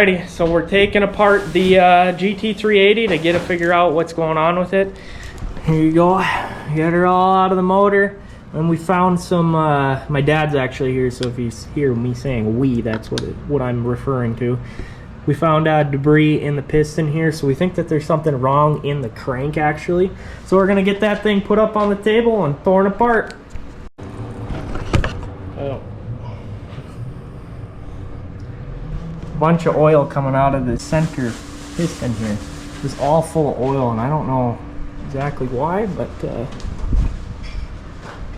Alrighty, so we're taking apart the GT380 to get to figure out what's going on with it. Here you go. Got her all out of the motor. And we found some, my dad's actually here, so if he's hear me saying we, that's what I'm referring to. We found debris in the piston here, so we think that there's something wrong in the crank actually. So we're gonna get that thing put up on the table and torn apart. Oh. Bunch of oil coming out of the center piston here. It's all full of oil, and I don't know exactly why, but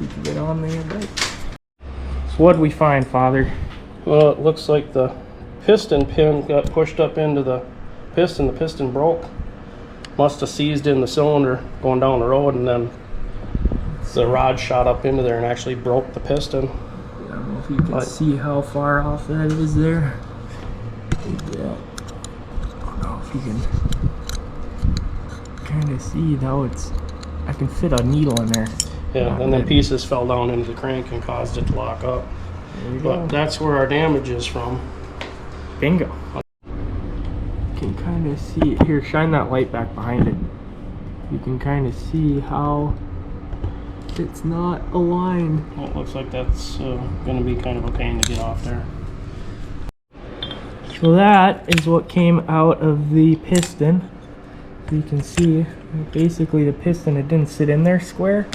you can get on there, right? So what did we find, Father? Well, it looks like the piston pin got pushed up into the piston. The piston broke. Must have seized in the cylinder going down the road, and then the rod shot up into there and actually broke the piston. I don't know if you can see how far off that is there. Yeah. I don't know if you can kind of see how I can fit a needle in there. Yeah, and then pieces fell down into the crank and caused it to lock up. But that's where our damage is from. Bingo. You can kind of see it here. Shine that light back behind it. You can kind of see how it's not aligned. Well, it looks like that's going to be kind of a pain to get off there. So that is what came out of the piston. So you can see basically the piston, it didn't sit in there square.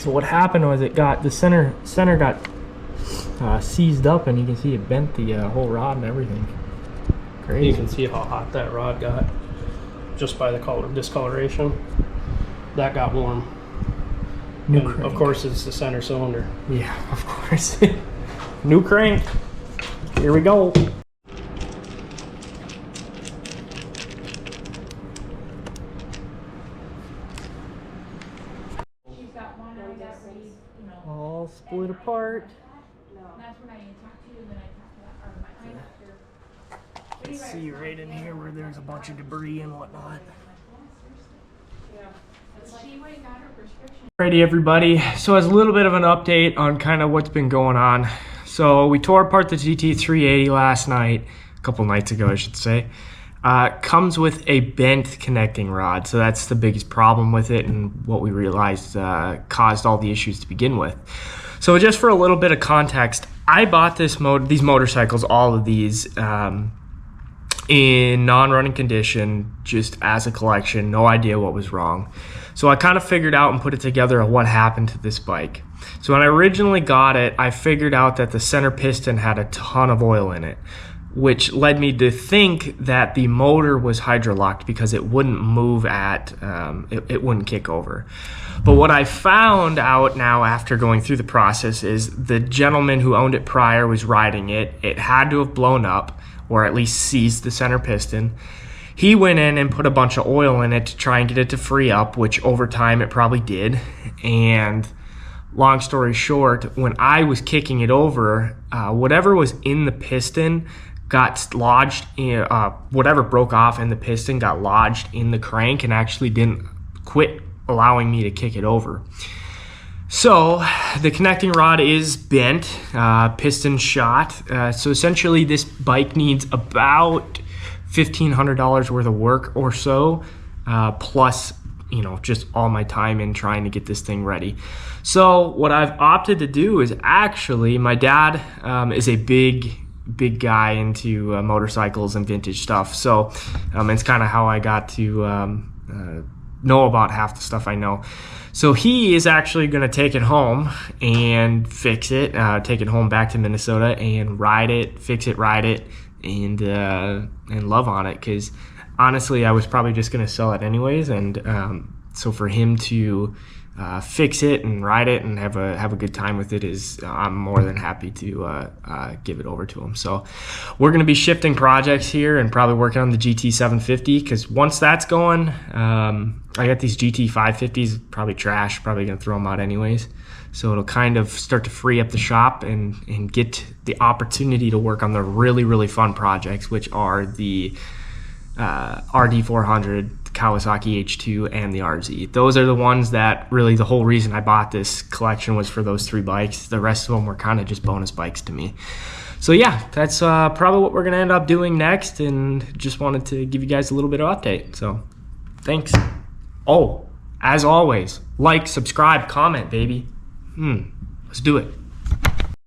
So what happened was the center got seized up, and you can see it bent the whole rod and everything. Crazy. You can see how hot that rod got just by the discoloration. That got warm. New and crank. Of course, it's the center cylinder. Yeah, of course. New crank. Here we go. All split apart. You can see right in here where there's a bunch of debris and whatnot. Alrighty, everybody. So as a little bit of an update on kind of what's been going on. So we tore apart the GT380 last night, a couple nights ago, I should say. Comes with a bent connecting rod, so that's the biggest problem with it, and what we realized caused all the issues to begin with. So just for a little bit of context, I bought these motorcycles, all of these, in non-running condition, just as a collection, no idea what was wrong. So I kind of figured out and put it together of what happened to this bike. So when I originally got it, I figured out that the center piston had a ton of oil in it, which led me to think that the motor was hydrolocked because it wouldn't move it wouldn't kick over. But what I found out now after going through the process is the gentleman who owned it prior was riding it. It had to have blown up, or at least seized the center piston. He went in and put a bunch of oil in it to try and get it to free up, which over time it probably did. And long story short, when I was kicking it over, whatever was in the piston got lodged in, whatever broke off in the piston got lodged in the crank and actually didn't quit allowing me to kick it over. So the connecting rod is bent, piston shot. So essentially this bike needs about $1,500 worth of work or so, plus just all my time in trying to get this thing ready. So what I've opted to do is actually, my dad is a big guy into motorcycles and vintage stuff. So it's kind of how I got to know about half the stuff I know. So he is actually going to take it home and fix it, take it home back to Minnesota and ride it, fix it, ride it, and love on it. Because honestly, I was probably just going to sell it anyways. And so for him to fix it and ride it and have a good time with it I'm more than happy to give it over to him. So we're going to be shifting projects here and probably working on the GT750, because once that's going, I got these GT550s, probably trash, probably going to throw them out anyways. So it'll kind of start to free up the shop and get the opportunity to work on the really, really fun projects, which are the RD400, Kawasaki H2, and the RZ. Those are the ones that really, the whole reason I bought this collection was for those three bikes. The rest of them were kind of just bonus bikes to me. So yeah, that's probably what we're gonna end up doing next, and just wanted to give you guys a little bit of update. So thanks. Oh, as always, like, subscribe, comment, baby. Let's do it.